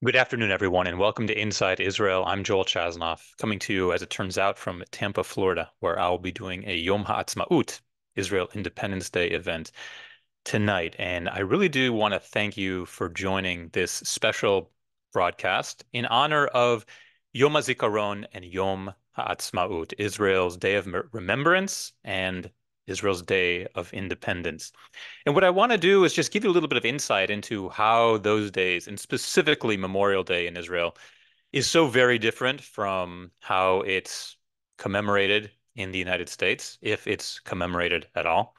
Good afternoon, everyone, and welcome to Inside Israel. I'm Joel Chasnoff, coming to you, as it turns out, from Tampa, Florida, where I'll be doing a Yom Ha'atzmaut, Israel Independence Day event tonight. And I really do want to thank you for joining this special broadcast in honor of Yom Hazikaron and Yom Ha'atzmaut, Israel's Day of Remembrance and Israel's Day of Independence. And what I want to do is just give you a little bit of insight into how those days, and specifically Memorial Day in Israel, is so very different from how it's commemorated in the United States, if it's commemorated at all.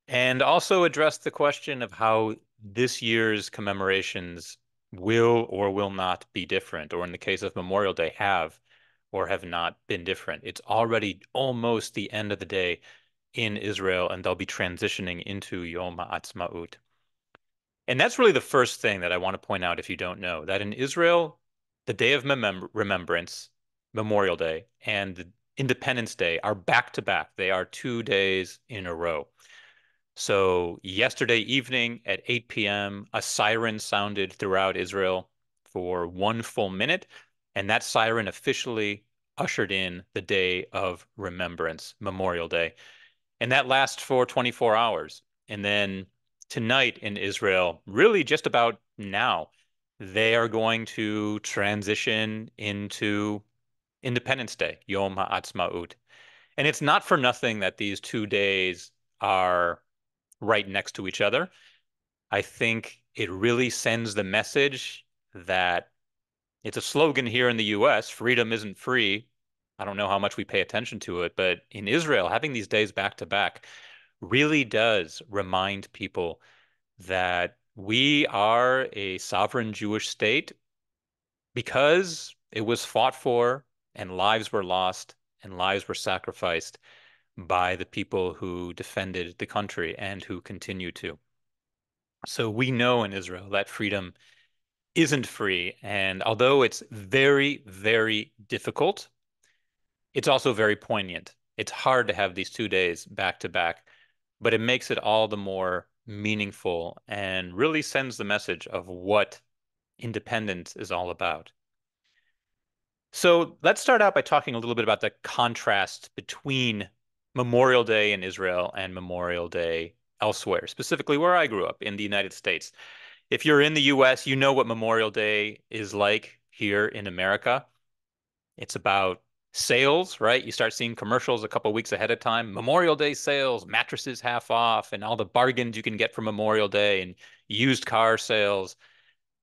And also address the question of how this year's commemorations will or will not be different, or in the case of Memorial Day, have or have not been different. It's already almost the end of the day in Israel, and they'll be transitioning into Yom Ha'atzmaut. And that's really the first thing that I want to point out if you don't know, that in Israel, the Day of Remembrance, Memorial Day, and Independence Day are back to back. They are 2 days in a row. So yesterday evening at 8 p.m., a siren sounded throughout Israel for 1 full minute, and that siren officially ushered in the Day of Remembrance, Memorial Day. And that lasts for 24 hours. And then tonight in Israel, really just about now, they are going to transition into Independence Day, Yom Ha'atzmaut. And it's not for nothing that these 2 days are right next to each other. I think it really sends the message that it's a slogan here in the US, freedom isn't free. I don't know how much we pay attention to it, but in Israel, having these days back to back really does remind people that we are a sovereign Jewish state because it was fought for and lives were lost and lives were sacrificed by the people who defended the country and who continue to. So we know in Israel that freedom isn't free. And although it's very, very difficult, it's also very poignant. It's hard to have these 2 days back to back, but it makes it all the more meaningful and really sends the message of what independence is all about. So let's start out by talking a little bit about the contrast between Memorial Day in Israel and Memorial Day elsewhere, specifically where I grew up in the United States. If you're in the US, you know what Memorial Day is like here in America. It's about sales, right? You start seeing commercials a couple weeks ahead of time. Memorial Day sales, mattresses half off, and all the bargains you can get for Memorial Day and used car sales.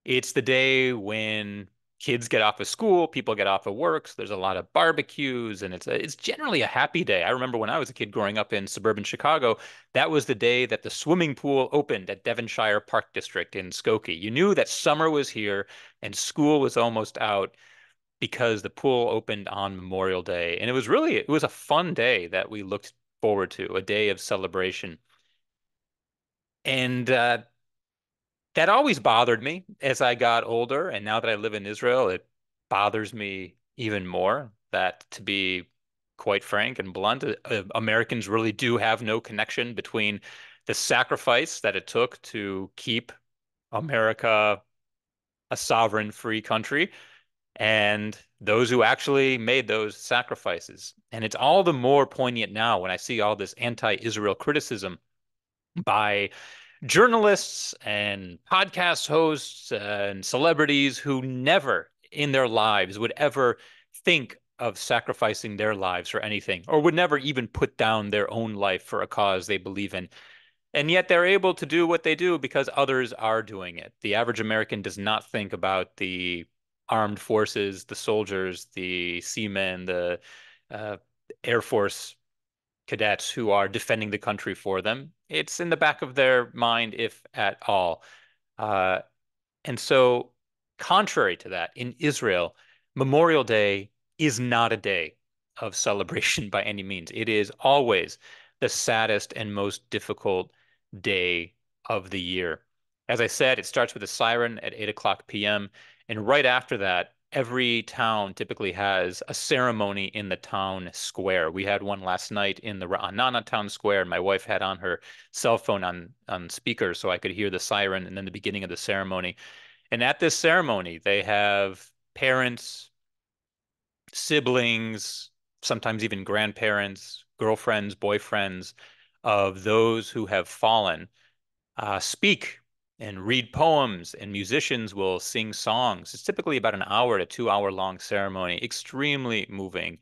It's the day when kids get off of school, people get off of work. So there's a lot of barbecues, and it's generally a happy day. I remember when I was a kid growing up in suburban Chicago, that was the day that the swimming pool opened at Devonshire Park District in Skokie. You knew that summer was here and school was almost out because the pool opened on Memorial Day. And it was a fun day that we looked forward to, a day of celebration. And that always bothered me as I got older. And now that I live in Israel, it bothers me even more that, to be quite frank and blunt, Americans really do have no connection between the sacrifice that it took to keep America a sovereign, free country and those who actually made those sacrifices. And it's all the more poignant now when I see all this anti-Israel criticism by journalists and podcast hosts and celebrities who never in their lives would ever think of sacrificing their lives for anything, or would never even put down their own life for a cause they believe in. And yet they're able to do what they do because others are doing it. The average American does not think about the armed forces, the soldiers, the seamen, the uh, Air Force cadets who are defending the country for them. It's in the back of their mind, if at all. Uh, and so, contrary to that, in Israel, Memorial Day is not a day of celebration by any means. It is always the saddest and most difficult day of the year. As I said, it starts with a siren at 8 o'clock p.m. And right after that, every town typically has a ceremony in the town square. We had one last night in the Ra'anana town square, and my wife had on her cell phone on speaker so I could hear the siren and then the beginning of the ceremony. And at this ceremony, they have parents, siblings, sometimes even grandparents, girlfriends, boyfriends of those who have fallen speak and read poems, and musicians will sing songs. It's typically about an hour to 2 hour long ceremony, extremely moving.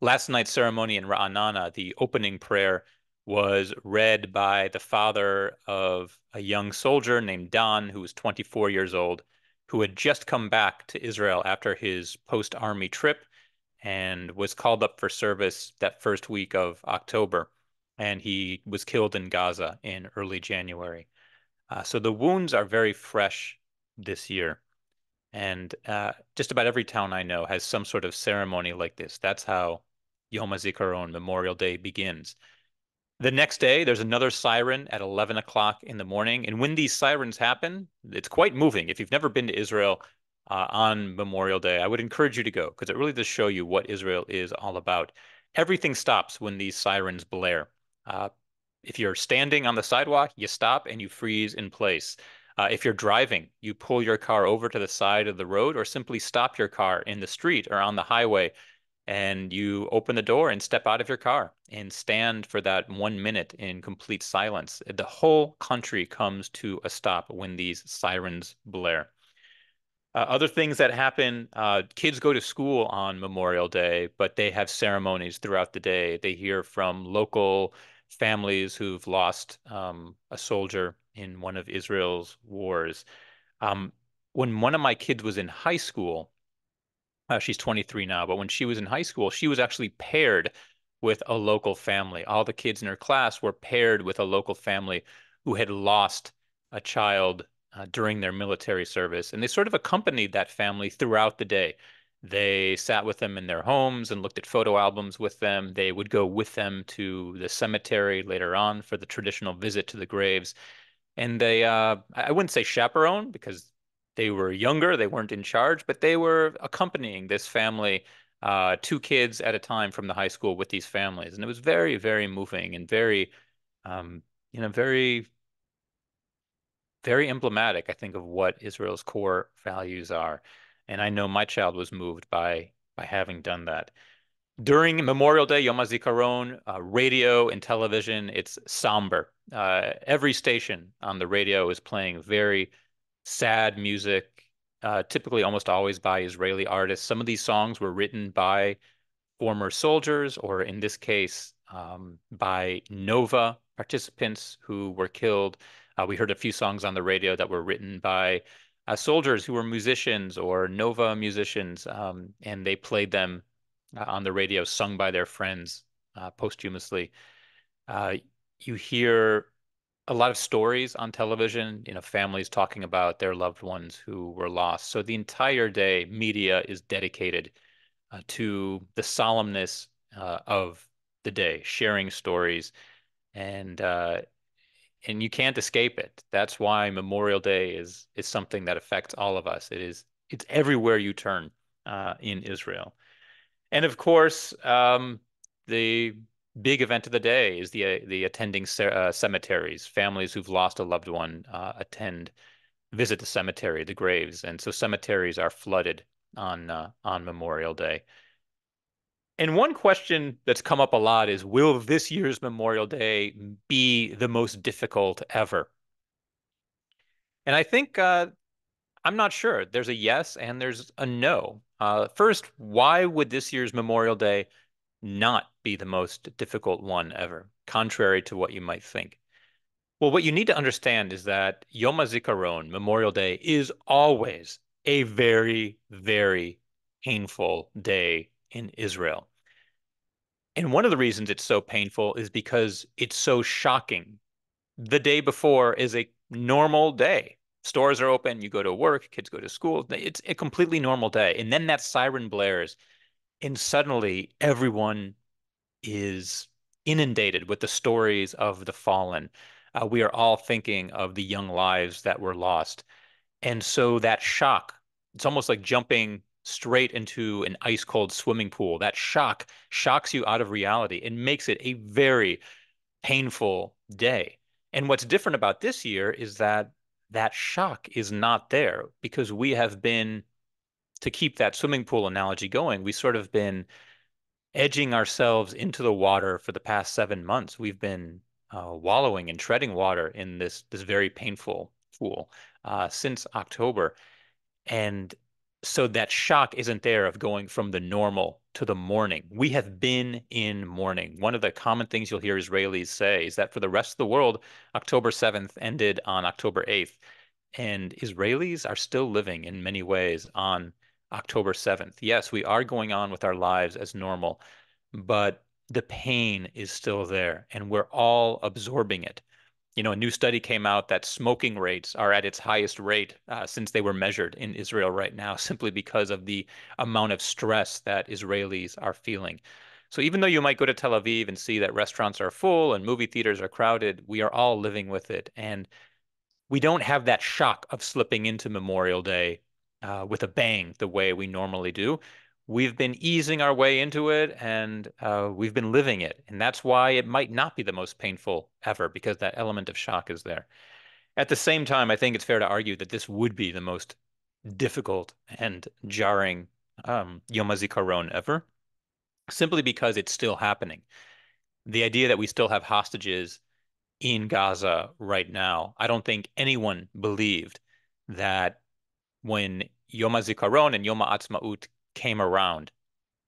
Last night's ceremony in Ra'anana, the opening prayer was read by the father of a young soldier named Don, who was 24 years old, who had just come back to Israel after his post-army trip and was called up for service that first week of October. And he was killed in Gaza in early January. So the wounds are very fresh this year. And just about every town I know has some sort of ceremony like this. That's how Yom Hazikaron, Memorial Day, begins. The next day, there's another siren at 11 o'clock in the morning. And when these sirens happen, it's quite moving. If you've never been to Israel on Memorial Day, I would encourage you to go because it really does show you what Israel is all about. Everything stops when these sirens blare. Uh, if you're standing on the sidewalk, you stop and you freeze in place. If you're driving, you pull your car over to the side of the road or simply stop your car in the street or on the highway and you open the door and step out of your car and stand for that 1 minute in complete silence. The whole country comes to a stop when these sirens blare. Other things that happen, kids go to school on Memorial Day, but they have ceremonies throughout the day. They hear from local families who've lost a soldier in one of Israel's wars. Um, when one of my kids was in high school, she's 23 now, but when she was in high school, she was actually paired with a local family. All the kids in her class were paired with a local family who had lost a child during their military service. And they sort of accompanied that family throughout the day. They sat with them in their homes and looked at photo albums with them. They would go with them to the cemetery later on for the traditional visit to the graves. And they, I wouldn't say chaperone because they were younger, they weren't in charge, but they were accompanying this family, two kids at a time from the high school with these families. And it was very, very moving and very, um, very, very emblematic, I think, of what Israel's core values are. And I know my child was moved by having done that. During Memorial Day, Yom HaZikaron, radio and television, it's somber. Every station on the radio is playing very sad music, typically almost always by Israeli artists. Some of these songs were written by former soldiers, or in this case, by Nova participants who were killed. We heard a few songs on the radio that were written by soldiers who were musicians or Nova musicians, and they played them on the radio, sung by their friends posthumously. Uh, you hear a lot of stories on television, families talking about their loved ones who were lost. So the entire day, media is dedicated to the solemnness of the day, sharing stories, and uh, and you can't escape it. That's why Memorial Day is something that affects all of us. It's everywhere you turn in Israel. And of course, the big event of the day is the attending cemeteries. Families who've lost a loved one visit the cemetery, the graves, and so cemeteries are flooded on Memorial Day. And one question that's come up a lot is, will this year's Memorial Day be the most difficult ever? And I think I'm not sure. There's a yes and there's a no. First, why would this year's Memorial Day not be the most difficult one ever, contrary to what you might think? Well, what you need to understand is that Yom HaZikaron, Memorial Day, is always a very, very painful day in Israel. And one of the reasons it's so painful is because it's so shocking. The day before is a normal day. Stores are open, you go to work, kids go to school. It's a completely normal day. And then that siren blares, and suddenly everyone is inundated with the stories of the fallen. We are all thinking of the young lives that were lost. And so that shock, it's almost like jumping straight into an ice cold swimming pool. That shock shocks you out of reality and makes it a very painful day. And what's different about this year is that that shock is not there because we have been, to keep that swimming pool analogy going, we sort of been edging ourselves into the water for the past 7 months. We've been wallowing and treading water in this very painful pool since October. And so that shock isn't there of going from the normal to the mourning. We have been in mourning. One of the common things you'll hear Israelis say is that for the rest of the world, October 7th ended on October 8th. And Israelis are still living in many ways on October 7th. Yes, we are going on with our lives as normal, but the pain is still there, and we're all absorbing it. A new study came out that smoking rates are at its highest rate since they were measured in Israel right now, simply because of the amount of stress that Israelis are feeling. So even though you might go to Tel Aviv and see that restaurants are full and movie theaters are crowded, we are all living with it. And we don't have that shock of slipping into Memorial Day with a bang the way we normally do. We've been easing our way into it and we've been living it. And that's why it might not be the most painful ever, because that element of shock is there. At the same time, I think it's fair to argue that this would be the most difficult and jarring Yom Hazikaron ever, simply because it's still happening. The idea that we still have hostages in Gaza right now, I don't think anyone believed that when Yom HaZikaron and Yom HaAtzmaut came around,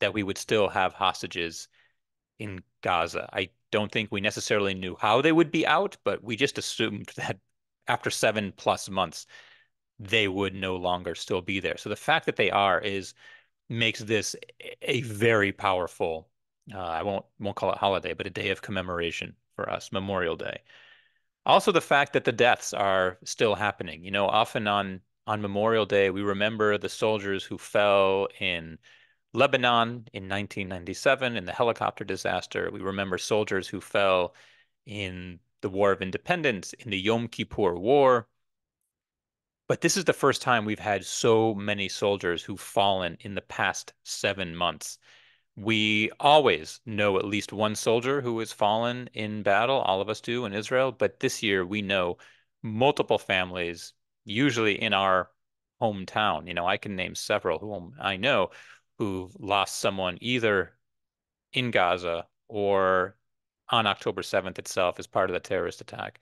that we would still have hostages in Gaza. I don't think we necessarily knew how they would be out, but we just assumed that after 7+ months, they would no longer still be there. So the fact that they are is makes this a very powerful, I won't call it holiday, but a day of commemoration for us, Memorial Day. Also, the fact that the deaths are still happening. Often on Memorial Day, we remember the soldiers who fell in Lebanon in 1997 in the helicopter disaster. We remember soldiers who fell in the War of Independence, in the Yom Kippur War. But this is the first time we've had so many soldiers who've fallen in the past 7 months. We always know at least one soldier who has fallen in battle. All of us do in Israel. But this year we know multiple families, usually in our hometown. I can name several whom I know who've lost someone either in Gaza or on October 7th itself as part of the terrorist attack.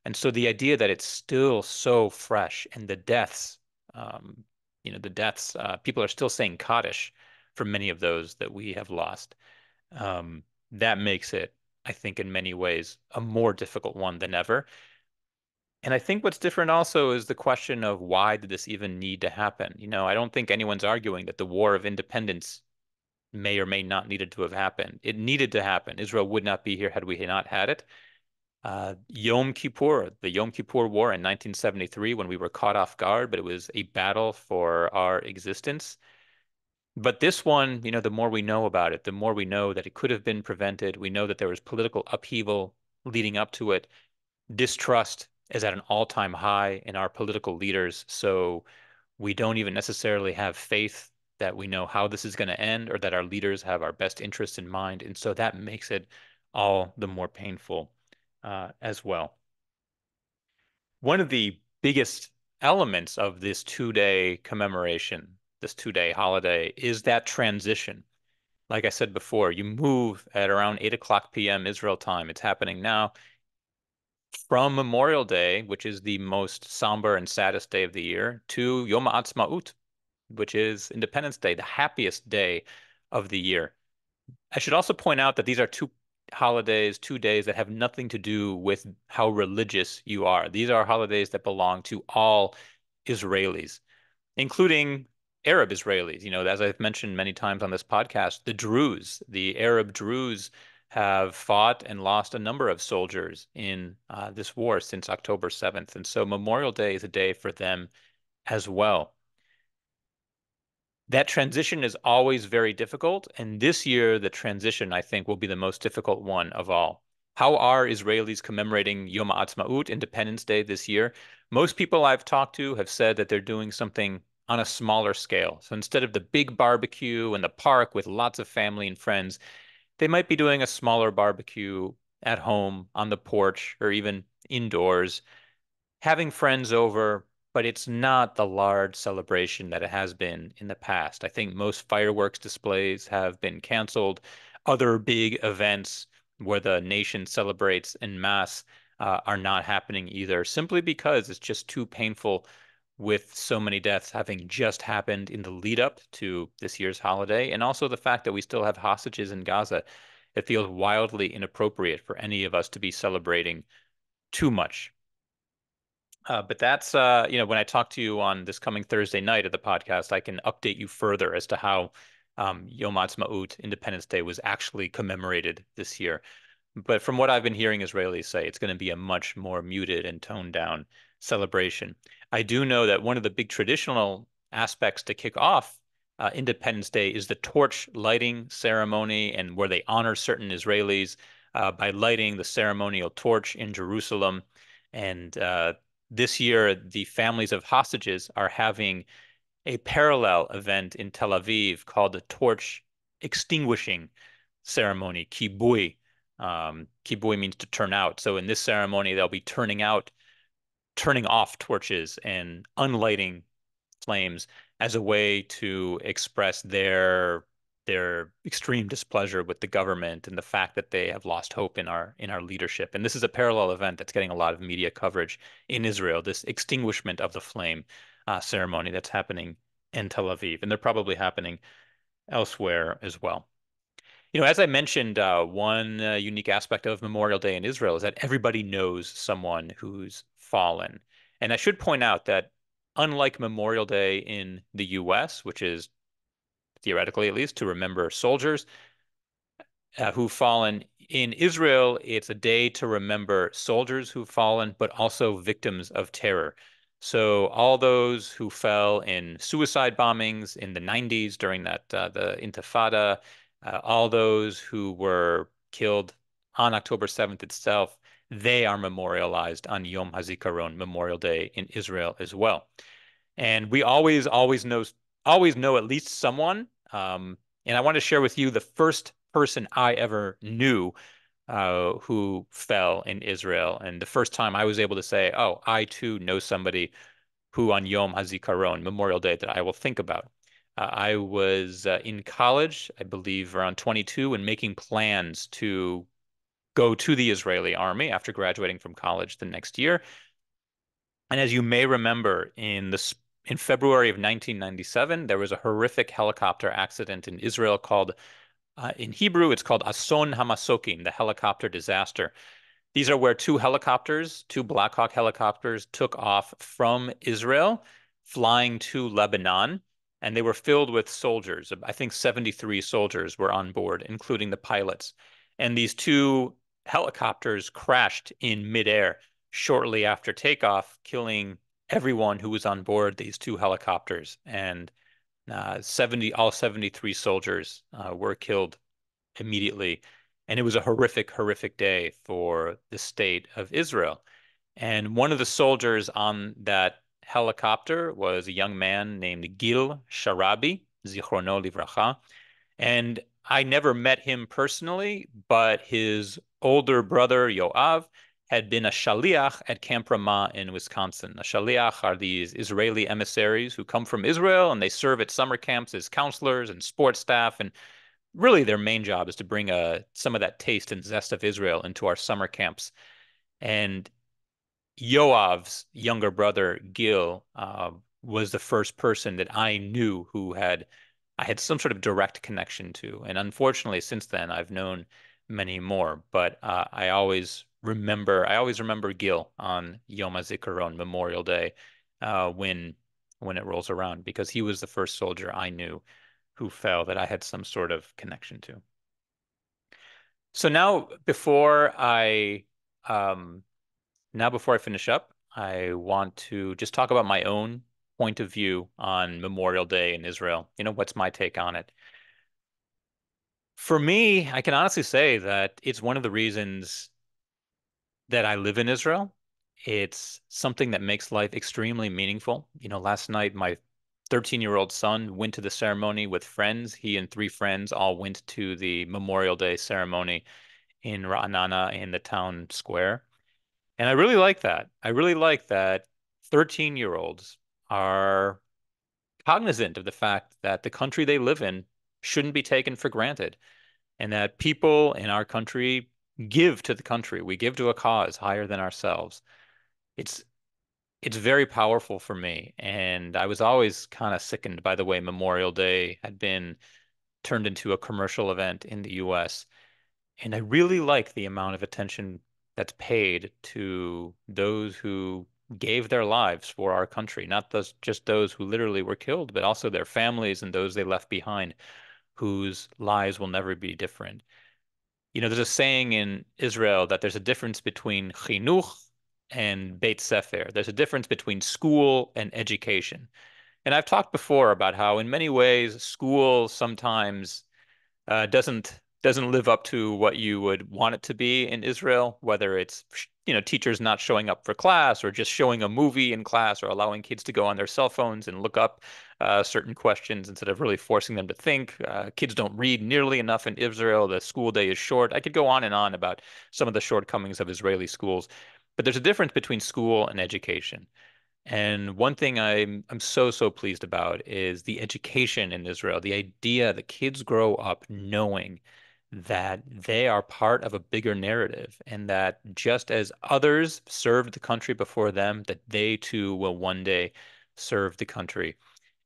And so the idea that it's still so fresh and um, the deaths, people are still saying Kaddish for many of those that we have lost. That makes it, I think, in many ways, a more difficult one than ever. And I think what's different also is the question of why did this even need to happen? I don't think anyone's arguing that the War of Independence may or may not needed to have happened. It needed to happen. Israel would not be here had we not had it. Yom Kippur, the Yom Kippur War in 1973, when we were caught off guard, but it was a battle for our existence. But this one, the more we know about it, the more we know that it could have been prevented. We know that there was political upheaval leading up to it. Distrust is at an all-time high in our political leaders. So we don't even necessarily have faith that we know how this is going to end or that our leaders have our best interests in mind. And so that makes it all the more painful as well. One of the biggest elements of this 2-day commemoration, this 2-day holiday, is that transition. Like I said before, you move at around 8 o'clock p.m. Israel time. It's happening now from Memorial Day, which is the most somber and saddest day of the year, to Yom HaAtzmaut, which is Independence Day, the happiest day of the year. I should also point out that these are two holidays, 2 days that have nothing to do with how religious you are. These are holidays that belong to all Israelis, including Arab Israelis. As I've mentioned many times on this podcast, the Druze, the Arab Druze have fought and lost a number of soldiers in this war since October 7th. And so Memorial Day is a day for them as well. That transition is always very difficult. And this year, the transition, I think, will be the most difficult one of all. How are Israelis commemorating Yom HaAtzmaut, Independence Day, this year? Most people I've talked to have said that they're doing something on a smaller scale. So instead of the big barbecue in the park with lots of family and friends, they might be doing a smaller barbecue at home, on the porch, or even indoors, having friends over, but it's not the large celebration that it has been in the past. I think most fireworks displays have been canceled. Other big events where the nation celebrates en masse are not happening either, simply because it's just too painful with so many deaths having just happened in the lead up to this year's holiday, and also the fact that we still have hostages in Gaza. It feels wildly inappropriate for any of us to be celebrating too much. But that's when I talk to you on this coming Thursday night of the podcast, I can update you further as to how Yom Ha'atzmaut, Independence Day, was actually commemorated this year. But from what I've been hearing Israelis say, it's going to be a much more muted and toned down celebration. I do know that one of the big traditional aspects to kick off Independence Day is the torch lighting ceremony, and where they honor certain Israelis by lighting the ceremonial torch in Jerusalem. And this year, the families of hostages are having a parallel event in Tel Aviv called the torch extinguishing ceremony, kibui. Kibui means to turn out. So in this ceremony, they'll be turning off torches and unlighting flames as a way to express their extreme displeasure with the government and the fact that they have lost hope in our leadership. And this is a parallel event that's getting a lot of media coverage in Israel, this extinguishment of the flame ceremony that's happening in Tel Aviv. And they're probably happening elsewhere as well. As I mentioned, one unique aspect of Memorial Day in Israel is that everybody knows someone who's fallen. And I should point out that unlike Memorial Day in the US, which is theoretically at least to remember soldiers who've fallen, in Israel, it's a day to remember soldiers who've fallen, but also victims of terror. So all those who fell in suicide bombings in the 90s during the Intifada, all those who were killed on October 7th itself, they are memorialized on Yom Hazikaron, Memorial Day in Israel as well. And we always know at least someone. And I want to share with you the first person I ever knew who fell in Israel, and the first time I was able to say, "Oh, I too know somebody who on Yom Hazikaron, Memorial Day, that I will think about." I was in college, I believe around 22, and making plans to go to the Israeli army after graduating from college the next year. And as you may remember, in February of 1997, there was a horrific helicopter accident in Israel called, in Hebrew, it's called Ason Hamasokin, the helicopter disaster. These are where two Black Hawk helicopters took off from Israel, flying to Lebanon, and they were filled with soldiers. I think 73 soldiers were on board, including the pilots. And these two helicopters crashed in midair shortly after takeoff, killing everyone who was on board these two helicopters. And all 73 soldiers were killed immediately. And it was a horrific, horrific day for the state of Israel. And one of the soldiers on that helicopter was a young man named Gil Sharabi, Zichrono Livracha. And I never met him personally, but his older brother, Yoav, had been a shaliach at Camp Ramah in Wisconsin. A shaliach are these Israeli emissaries who come from Israel and they serve at summer camps as counselors and sports staff. And really, their main job is to bring some of that taste and zest of Israel into our summer camps. And Yoav's younger brother, Gil, was the first person that I knew I had some sort of direct connection to. And unfortunately, since then, I've known many more. But I always remember Gil on Yom HaZikaron, Memorial Day, when it rolls around, because he was the first soldier I knew who fell that I had some sort of connection to. So um, now before I finish up, I want to just talk about my own point of view on Memorial Day in Israel. What's my take on it? For me, I can honestly say that it's one of the reasons that I live in Israel. It's something that makes life extremely meaningful. Last night my 13-year-old son went to the ceremony with friends. He and three friends all went to the Memorial Day ceremony in Ra'anana in the town square. And I really like that. I really like that 13-year-olds are cognizant of the fact that the country they live in shouldn't be taken for granted, and that people in our country give to the country. We give to a cause higher than ourselves. It's it's very powerful for me, and I was always kind of sickened by the way Memorial Day had been turned into a commercial event in the US. And I really like the amount of attention that's paid to those who gave their lives for our country, not just those who literally were killed, but also their families and those they left behind, whose lives will never be different. You know, there's a saying in Israel that there's a difference between chinuch and Beit Sefer. There's a difference between school and education. And I've talked before about how, in many ways, school sometimes doesn't live up to what you would want it to be in Israel, whether it's teachers not showing up for class or just showing a movie in class or allowing kids to go on their cell phones and look up certain questions instead of really forcing them to think. Kids don't read nearly enough in Israel. The school day is short. I could go on and on about some of the shortcomings of Israeli schools, but there's a difference between school and education. And one thing I'm so pleased about is the education in Israel, the idea that kids grow up knowing that they are part of a bigger narrative and that just as others served the country before them, that they too will one day serve the country.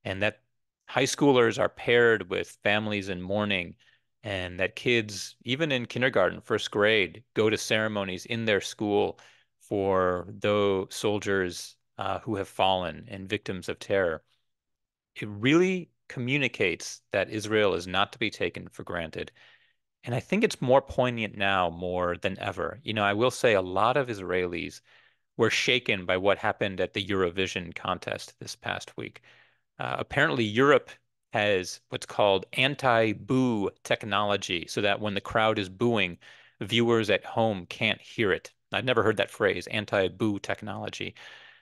And that high schoolers are paired with families in mourning, and that kids, even in kindergarten, first grade, go to ceremonies in their school for those soldiers who have fallen and victims of terror. It really communicates that Israel is not to be taken for granted. And I think it's more poignant now more than ever. You know, I will say a lot of Israelis were shaken by what happened at the Eurovision contest this past week. Apparently, Europe has what's called anti-boo technology, so that when the crowd is booing, viewers at home can't hear it. I've never heard that phrase, anti-boo technology.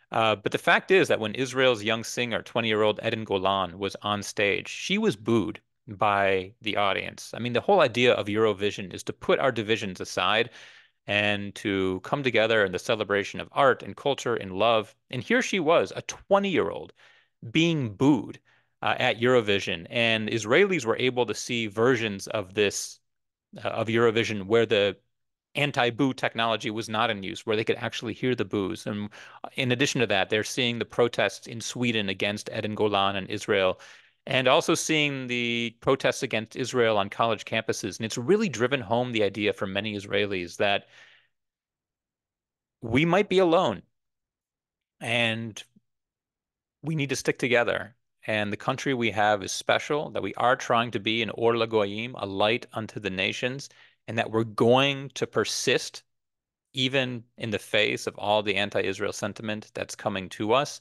But the fact is that when Israel's young singer, 20-year-old Eden Golan, was on stage, she was booed by the audience. I mean, the whole idea of Eurovision is to put our divisions aside and to come together in the celebration of art and culture and love. And here she was, a 20-year-old, being booed at Eurovision. And Israelis were able to see versions of this, of Eurovision, where the anti-boo technology was not in use, where they could actually hear the boos. And in addition to that, they're seeing the protests in Sweden against Eden Golan and Israel, and also seeing the protests against Israel on college campuses. And it's really driven home the idea for many Israelis that we might be alone and we need to stick together. And the country we have is special, that we are trying to be an Or LaGoyim, a light unto the nations, and that we're going to persist even in the face of all the anti-Israel sentiment that's coming to us.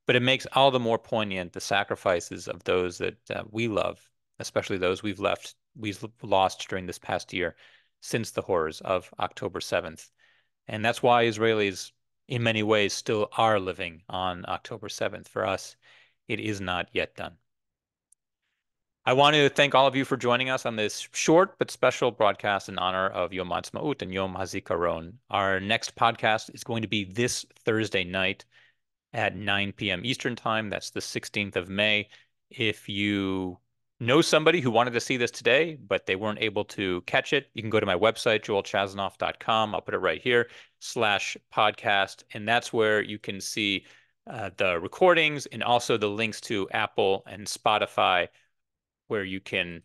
But it makes all the more poignant the sacrifices of those that we love, especially those we've lost during this past year since the horrors of October 7th. And that's why Israelis, in many ways, still are living on October 7th. For us, it is not yet done. I want to thank all of you for joining us on this short but special broadcast in honor of Yom Ha'atzmaut and Yom Hazikaron. Our next podcast is going to be this Thursday night at 9 p.m. Eastern Time. That's the 16th of May. If you know somebody who wanted to see this today, but they weren't able to catch it, you can go to my website, joelchasnoff.com. I'll put it right here, /podcast. And that's where you can see the recordings and also the links to Apple and Spotify, where you can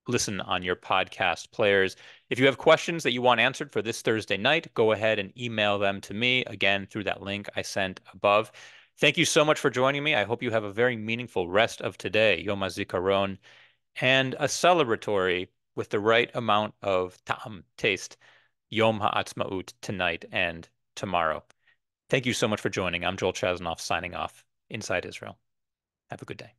listen on your podcast players. If you have questions that you want answered for this Thursday night, go ahead and email them to me, again, through that link I sent above. Thank you so much for joining me. I hope you have a very meaningful rest of today, Yom HaZikaron, and a celebratory, with the right amount of ta'am, taste, Yom Ha'atzmaut tonight and tomorrow. Thank you so much for joining. I'm Joel Chasnoff signing off inside Israel. Have a good day.